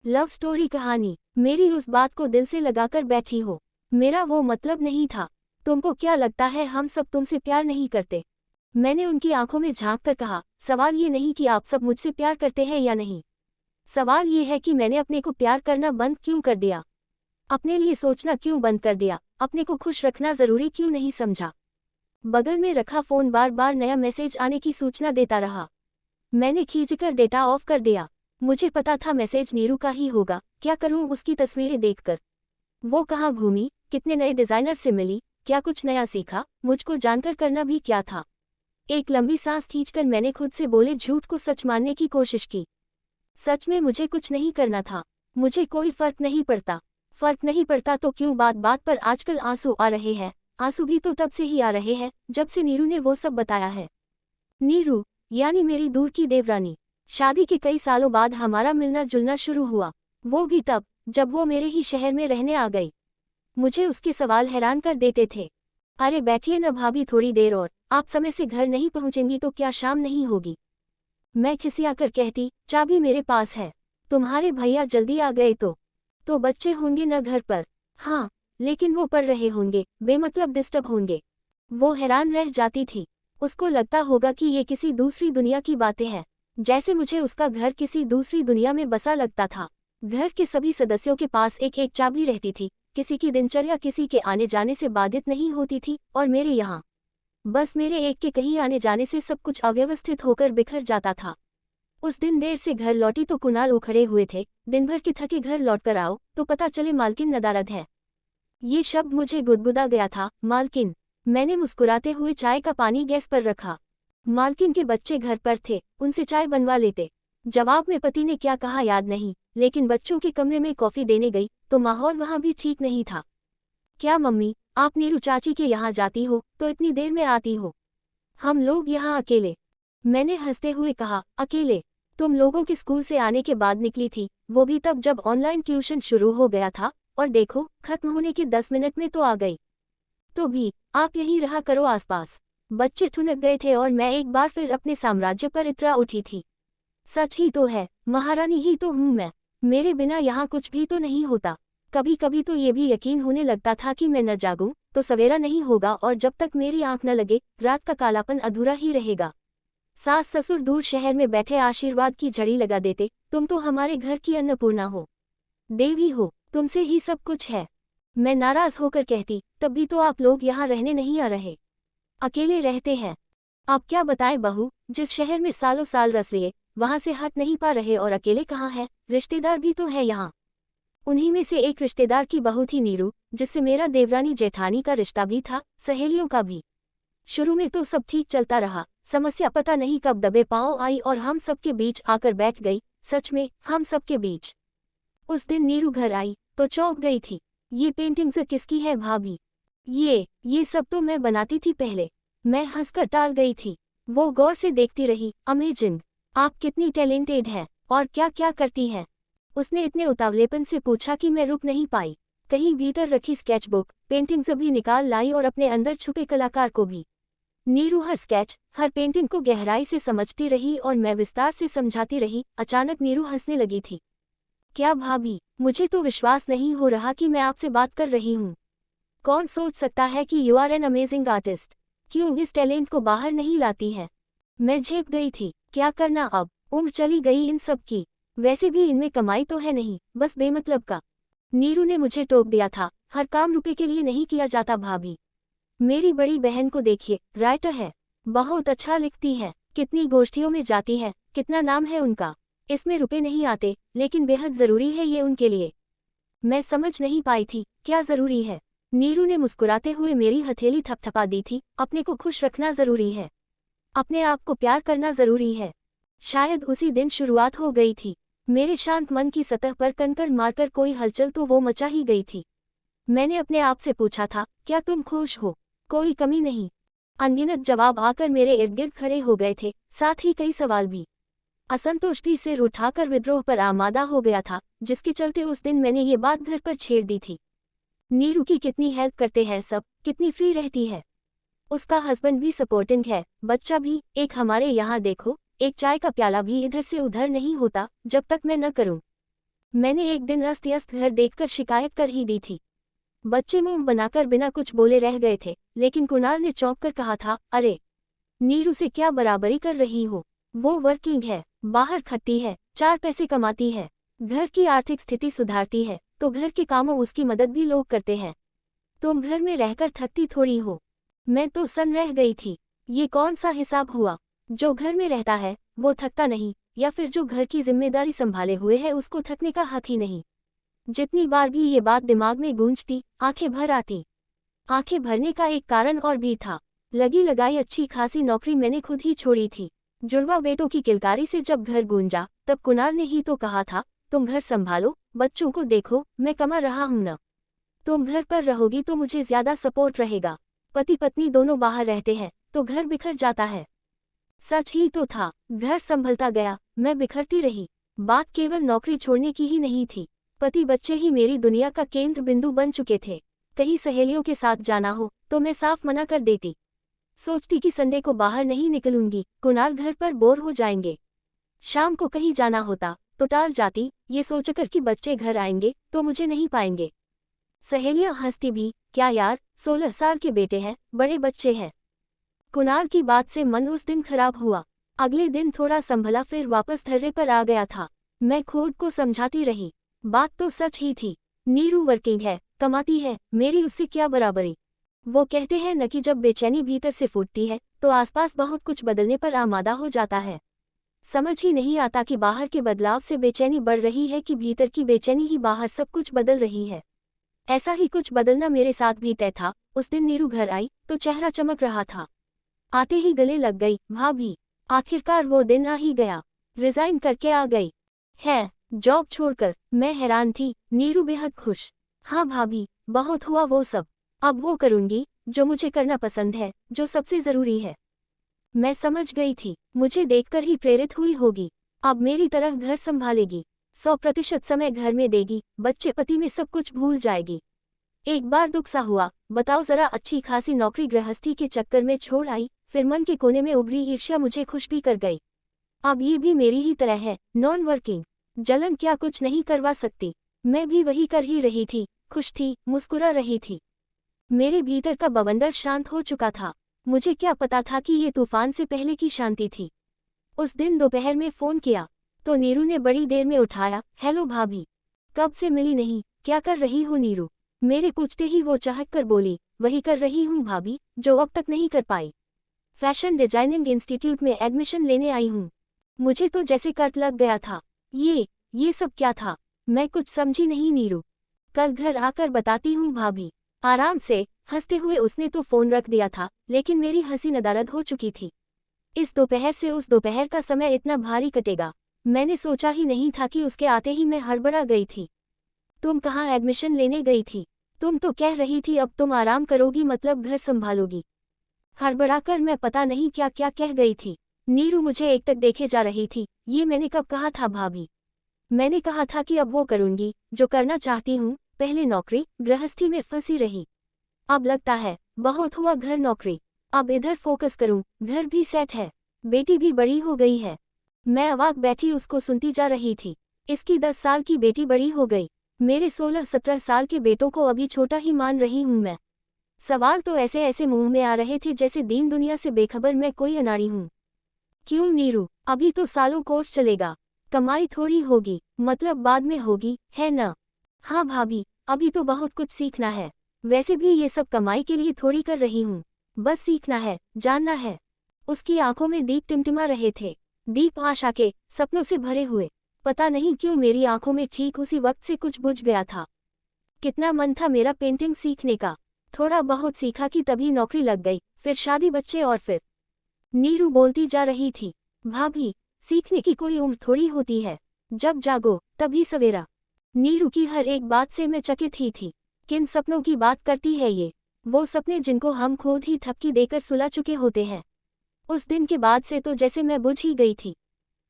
Love story कहानी। मेरी उस बात को दिल से लगाकर बैठी हो। मेरा वो मतलब नहीं था। तुमको क्या लगता है हम सब तुमसे प्यार नहीं करते? मैंने उनकी आंखों में झांक कर कहा, सवाल ये नहीं कि आप सब मुझसे प्यार करते हैं या नहीं। सवाल ये है कि मैंने अपने को प्यार करना बंद क्यों कर दिया, अपने लिए सोचना क्यों बंद कर दिया, अपने को खुश रखना जरूरी क्यों नहीं समझा। बगल में रखा फोन बार बार नया मैसेज आने की सूचना देता रहा। मैंने खींचकर डेटा ऑफ कर दिया। मुझे पता था मैसेज नीरू का ही होगा। क्या करूं उसकी तस्वीरें देखकर? वो कहाँ घूमी, कितने नए डिजाइनर से मिली, क्या कुछ नया सीखा, मुझको जानकर करना भी क्या था। एक लंबी सांस खींचकर मैंने खुद से बोले झूठ को सच मानने की कोशिश की। सच में मुझे कुछ नहीं करना था। मुझे कोई फर्क नहीं पड़ता। फर्क नहीं पड़ता तो क्यों बात बात पर आजकल आंसू आ रहे हैं? आंसू भी तो तब से ही आ रहे हैं जब से नीरू ने वो सब बताया है। नीरू यानी मेरी दूर की देवरानी। शादी के कई सालों बाद हमारा मिलना जुलना शुरू हुआ, वो भी तब जब वो मेरे ही शहर में रहने आ गई। मुझे उसके सवाल हैरान कर देते थे। अरे बैठिए न भाभी थोड़ी देर और, आप समय से घर नहीं पहुंचेंगी तो क्या शाम नहीं होगी? मैं खिसियाकर कहती, चाबी मेरे पास है। तुम्हारे भैया जल्दी आ गए तो बच्चे होंगे न घर पर? हाँ, लेकिन वो पढ़ रहे होंगे, बेमतलब डिस्टर्ब होंगे। वो हैरान रह जाती थी। उसको लगता होगा कि ये किसी दूसरी दुनिया की बातें हैं, जैसे मुझे उसका घर किसी दूसरी दुनिया में बसा लगता था। घर के सभी सदस्यों के पास एक एक चाबी रहती थी, किसी की दिनचर्या किसी के आने जाने से बाधित नहीं होती थी, और मेरे यहाँ बस मेरे एक के कहीं आने जाने से सब कुछ अव्यवस्थित होकर बिखर जाता था। उस दिन देर से घर लौटी तो कुणाल उखड़े हुए थे, दिन भर के थके घर लौटकर आओ तो पता चले मालकिन नदारद है। ये शब्द मुझे गुदगुदा गया था, मालकिन। मैंने मुस्कुराते हुए चाय का पानी गैस पर रखा। मालकिन के बच्चे घर पर थे, उनसे चाय बनवा लेते। जवाब में पति ने क्या कहा याद नहीं, लेकिन बच्चों के कमरे में कॉफी देने गई तो माहौल वहां भी ठीक नहीं था। क्या मम्मी, आप नीरू चाची के यहाँ जाती हो तो इतनी देर में आती हो? हम लोग यहाँ अकेले। मैंने हंसते हुए कहा, अकेले? तुम लोगों के स्कूल से आने के बाद निकली थी, वो भी तब जब ऑनलाइन ट्यूशन शुरू हो गया था, और देखो खत्म होने के 10 मिनट में तो आ गई। तो भी आप यहीं रहा करो आसपास। बच्चे ठुनक गए थे और मैं एक बार फिर अपने साम्राज्य पर इतरा उठी थी। सच ही तो है, महारानी ही तो हूँ मैं। मेरे बिना यहाँ कुछ भी तो नहीं होता। कभी कभी तो ये भी यकीन होने लगता था कि मैं न जागूं तो सवेरा नहीं होगा, और जब तक मेरी आंख न लगे रात का कालापन अधूरा ही रहेगा। सास ससुर दूर शहर में बैठे आशीर्वाद की झड़ी लगा देते, तुम तो हमारे घर की अन्नपूर्णा हो, देवी हो, तुमसे ही सब कुछ है। मैं नाराज होकर कहती, तब भी तो आप लोग यहाँ रहने नहीं आ रहे, अकेले रहते हैं। अब क्या बताएं बहू, जिस शहर में सालों साल रस लिए वहां से हट नहीं पा रहे, और अकेले कहाँ है, रिश्तेदार भी तो है यहाँ। उन्हीं में से एक रिश्तेदार की बहू थी नीरू, जिससे मेरा देवरानी जेठानी का रिश्ता भी था, सहेलियों का भी। शुरू में तो सब ठीक चलता रहा, समस्या पता नहीं कब दबे पांव आई और हम सबके बीच आकर बैठ गई। सच में हम सबके बीच। उस दिन नीरू घर आई तो चौंक गई थी। ये पेंटिंग से किसकी है भाभी? ये सब तो मैं बनाती थी पहले। मैं हंसकर टाल गई थी। वो गौर से देखती रही, अमेजिंग, आप कितनी टैलेंटेड है, और क्या क्या करती है? उसने इतने उतावलेपन से पूछा कि मैं रुक नहीं पाई। कहीं भीतर रखी स्केचबुक, पेंटिंग सभी निकाल लाई और अपने अंदर छुपे कलाकार को भी। नीरू हर स्केच, हर पेंटिंग को गहराई से समझती रही और मैं विस्तार से समझाती रही। अचानक नीरू हंसने लगी थी। क्या भाभी, मुझे तो विश्वास नहीं हो रहा कि मैं आपसे बात कर रही हूँ। कौन सोच सकता है कि you are an amazing artist. क्यों इस टैलेंट को बाहर नहीं लाती है? मैं झेप गई थी। क्या करना अब, उम्र चली गई इन सब की। वैसे भी इनमें कमाई तो है नहीं, बस बेमतलब का। नीरू ने मुझे टोक दिया था, हर काम रुपए के लिए नहीं किया जाता भाभी। मेरी बड़ी बहन को देखिए, राइटर है, बहुत अच्छा लिखती है, कितनी गोष्ठियों में जाती है, कितना नाम है उनका। इसमें रुपए नहीं आते, लेकिन बेहद जरूरी है ये उनके लिए। मैं समझ नहीं पाई थी, क्या जरूरी है? नीरू ने मुस्कुराते हुए मेरी हथेली थपथपा दी थी। अपने को खुश रखना जरूरी है, अपने आप को प्यार करना जरूरी है। शायद उसी दिन शुरुआत हो गई थी। मेरे शांत मन की सतह पर कंकर मारकर कोई हलचल तो वो मचा ही गई थी। मैंने अपने आप से पूछा था, क्या तुम खुश हो? कोई कमी नहीं। अनगिनत जवाब आकर मेरे इर्द गिर्द खड़े हो गए थे, साथ ही कई सवाल भी। असंतोष भी सिर उठाकर विद्रोह पर आमादा हो गया था, जिसके चलते उस दिन मैंने ये बात घर पर छेड़ दी थी। नीरू की कितनी हेल्प करते हैं सब, कितनी फ्री रहती है। उसका हस्बैंड भी सपोर्टिंग है, बच्चा भी। एक हमारे यहाँ देखो, एक चाय का प्याला भी इधर से उधर नहीं होता जब तक मैं न करूं। मैंने एक दिन अस्त व्यस्त घर देखकर शिकायत कर ही दी थी। बच्चे मुंह बनाकर बिना कुछ बोले रह गए थे, लेकिन कुणाल ने चौंक कर कहा था, अरे नीरू से क्या बराबरी कर रही हो? वो वर्किंग है, बाहर खटती है, 4 पैसे कमाती है, घर की आर्थिक स्थिति सुधारती है, तो घर के कामों उसकी मदद भी लोग करते हैं। तुम घर में रहकर थकती थोड़ी हो। मैं तो सन रह गई थी। ये कौन सा हिसाब हुआ? जो घर में रहता है वो थकता नहीं, या फिर जो घर की जिम्मेदारी संभाले हुए है उसको थकने का हक ही नहीं। जितनी बार भी ये बात दिमाग में गूंजती, आंखें भर आती। आंखें भरने का एक कारण और भी था। लगी लगाई अच्छी खासी नौकरी मैंने खुद ही छोड़ी थी। जुड़वा बेटों की किलकारी से जब घर गूंजा, तब कुणाल ने ही तो कहा था, तुम घर संभालो, बच्चों को देखो, मैं कमा रहा हूं न। तुम घर पर रहोगी तो मुझे ज्यादा सपोर्ट रहेगा। पति पत्नी दोनों बाहर रहते हैं तो घर बिखर जाता है। सच ही तो था, घर संभलता गया, मैं बिखरती रही। बात केवल नौकरी छोड़ने की ही नहीं थी। पति बच्चे ही मेरी दुनिया का केंद्र बिंदु बन चुके थे। कहीं सहेलियों के साथ जाना हो तो मैं साफ मना कर देती। सोचती कि संडे को बाहर नहीं निकलूंगी, कुणाल घर पर बोर हो जाएंगे। शाम को कहीं जाना होता तो टाल जाती, ये सोचकर कि बच्चे घर आएंगे तो मुझे नहीं पाएंगे। सहेलियां हंसती भी, क्या यार, 16 साल के बेटे हैं, बड़े बच्चे हैं। कुणाल की बात से मन उस दिन खराब हुआ। अगले दिन थोड़ा संभला, फिर वापस धर्रे पर आ गया था। मैं खुद को समझाती रही, बात तो सच ही थी। नीरू वर्किंग है, कमाती है, मेरी उससे क्या बराबरी। वो कहते हैं न कि जब बेचैनी भीतर से फूटती है तो आसपास बहुत कुछ बदलने पर आमादा हो जाता है। समझ ही नहीं आता कि बाहर के बदलाव से बेचैनी बढ़ रही है कि भीतर की बेचैनी ही बाहर सब कुछ बदल रही है। ऐसा ही कुछ बदलना मेरे साथ भी तय था। उस दिन नीरू घर आई तो चेहरा चमक रहा था। आते ही गले लग गई, भाभी। आखिरकार वो दिन आ ही गया। रिजाइन करके आ गई है, जॉब छोड़कर। मैं हैरान थी, नीरू बेहद खुश। हाँ भाभी, बहुत हुआ वो सब। अब वो करूंगी जो मुझे करना पसंद है, जो सबसे जरूरी है। मैं समझ गई थी, मुझे देखकर ही प्रेरित हुई होगी। अब मेरी तरह घर संभालेगी, 100% समय घर में देगी, बच्चे पति में सब कुछ भूल जाएगी। एक बार दुख सा हुआ, बताओ जरा, अच्छी खासी नौकरी गृहस्थी के चक्कर में छोड़ आई, फिर मन के कोने में उभरी ईर्ष्या मुझे खुश भी कर गई। अब ये भी मेरी ही तरह है, नॉन वर्किंग। जलन क्या कुछ नहीं करवा सकती। मैं भी वही कर ही रही थी, खुश थी, मुस्कुरा रही थी। मेरे भीतर का बवंडर शांत हो चुका था। मुझे क्या पता था कि ये तूफान से पहले की शांति थी। उस दिन दोपहर में फोन किया तो नीरू ने बड़ी देर में उठाया, हेलो भाभी, कब से मिली नहीं, क्या कर रही हो नीरू? मेरे पूछते ही वो चहक कर बोली, वही कर रही हूँ भाभी जो अब तक नहीं कर पाई। फैशन डिजाइनिंग इंस्टीट्यूट में एडमिशन लेने आई हूँ। मुझे तो जैसे कट लग गया था। ये सब क्या था? मैं कुछ समझी नहीं नीरू। कल घर आकर बताती हूँ भाभी। आराम से हंसते हुए उसने तो फोन रख दिया था, लेकिन मेरी हंसी नदारद हो चुकी थी। इस दोपहर से उस दोपहर का समय इतना भारी कटेगा, मैंने सोचा ही नहीं था कि उसके आते ही मैं हड़बड़ा गई थी। तुम कहाँ एडमिशन लेने गई थी? तुम तो कह रही थी अब तुम आराम करोगी, मतलब घर संभालोगी। हड़बड़ाकर मैं पता नहीं क्या क्या कह गई थी। नीरू मुझे एकटक देखे जा रही थी। ये मैंने कब कहा था भाभी? मैंने कहा था कि अब वो करूंगी जो करना चाहती हूँ। पहले नौकरी गृहस्थी में फंसी रही, अब लगता है बहुत हुआ घर नौकरी। अब इधर फोकस करूं, घर भी सेट है, बेटी भी बड़ी हो गई है। मैं अवाक बैठी उसको सुनती जा रही थी। इसकी 10 साल की बेटी बड़ी हो गई, मेरे 16-17 साल के बेटों को अभी छोटा ही मान रही हूं मैं। सवाल तो ऐसे ऐसे मुंह में आ रहे थे जैसे दीन दुनिया से बेखबर मैं कोई अनाड़ी हूं। क्यों नीरू, अभी तो सालों कोर्स चलेगा, कमाई थोड़ी होगी, मतलब बाद में होगी, है ना? हाँ भाभी, अभी तो बहुत कुछ सीखना है। वैसे भी ये सब कमाई के लिए थोड़ी कर रही हूँ, बस सीखना है, जानना है। उसकी आंखों में दीप टिमटिमा रहे थे, दीप आशा के, सपनों से भरे हुए। पता नहीं क्यों मेरी आंखों में ठीक उसी वक्त से कुछ बुझ गया था। कितना मन था मेरा पेंटिंग सीखने का। थोड़ा बहुत सीखा कि तभी नौकरी लग गई, फिर शादी, बच्चे और फिर। नीरू बोलती जा रही थी, भाभी, सीखने की कोई उम्र थोड़ी होती है, जब जागो तभी सवेरा। नीरू की हर एक बात से मैं चकित ही थी। किन सपनों की बात करती है ये? वो सपने जिनको हम खुद ही थपकी देकर सुला चुके होते हैं। उस दिन के बाद से तो जैसे मैं बुझ ही गई थी।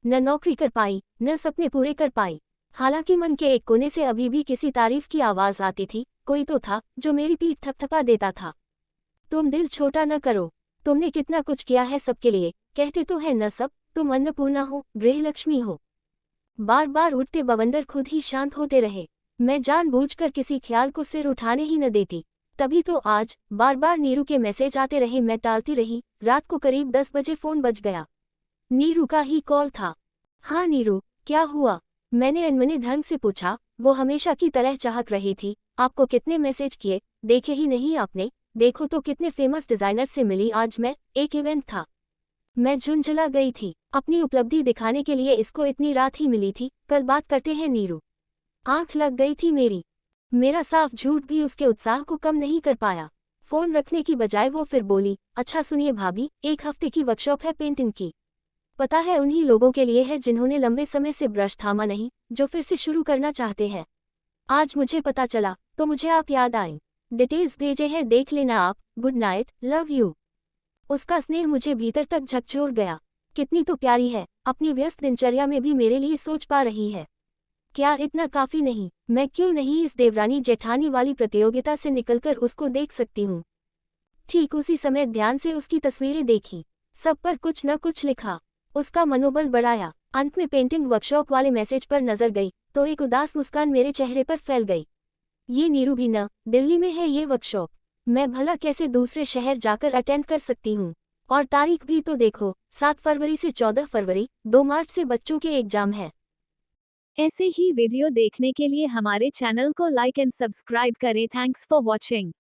न नौकरी कर पाई, न सपने पूरे कर पाई। हालांकि मन के एक कोने से अभी भी किसी तारीफ की आवाज आती थी, कोई तो था जो मेरी पीठ थपथपा देता था। तुम दिल छोटा न करो, तुमने कितना कुछ किया है सबके लिए, कहते तो है न सब, तुम अन्नपूर्णा हो, गृहलक्ष्मी हो। बार बार उठते बवंडर खुद ही शांत होते रहे। मैं जानबूझकर किसी ख्याल को सिर उठाने ही न देती। तभी तो आज बार बार नीरू के मैसेज आते रहे, मैं टालती रही। रात को करीब 10 बजे फोन बज गया। नीरू का ही कॉल था। हाँ नीरू, क्या हुआ? मैंने अनमने ढंग से पूछा। वो हमेशा की तरह चाहक रही थी। आपको कितने मैसेज किए, देखे ही नहीं आपने? देखो तो कितने फेमस डिजाइनर से मिली आज मैं, एक इवेंट था। मैं झुंझला गई थी। अपनी उपलब्धि दिखाने के लिए इसको इतनी रात ही मिली थी। कल बात करते हैं नीरू। आंख लग गई थी मेरी। मेरा साफ झूठ भी उसके उत्साह को कम नहीं कर पाया। फोन रखने की बजाय वो फिर बोली, अच्छा सुनिए भाभी, 1 हफ्ते की वर्कशॉप है पेंटिंग की। पता है उन्हीं लोगों के लिए है जिन्होंने लंबे समय से ब्रश थामा नहीं, जो फिर से शुरू करना चाहते हैं। आज मुझे पता चला तो मुझे आप याद आए। डिटेल्स भेजे हैं, देख लेना आप। Good night, love you. उसका स्नेह मुझे भीतर तक झकझोर गया। कितनी तो प्यारी है, अपनी व्यस्त दिनचर्या में भी मेरे लिए सोच पा रही है। क्या इतना काफी नहीं? मैं क्यों नहीं इस देवरानी जेठानी वाली प्रतियोगिता से निकलकर उसको देख सकती हूँ? ठीक उसी समय ध्यान से उसकी तस्वीरें देखी। सब पर कुछ न कुछ लिखा। उसका मनोबल बढ़ाया। अंत में पेंटिंग वर्कशॉप वाले मैसेज पर नजर गई तो एक उदास मुस्कान मेरे चेहरे पर फैल गई। ये नीरू भी न, दिल्ली में है ये वर्कशॉप। मैं भला कैसे दूसरे शहर जाकर अटेंड कर सकती हूँ? और तारीख भी तो देखो, 7 फरवरी से 14 फरवरी, 2 मार्च से बच्चों के एग्जाम है। ऐसे ही वीडियो देखने के लिए हमारे चैनल को लाइक एंड सब्सक्राइब करें। Thanks for watching.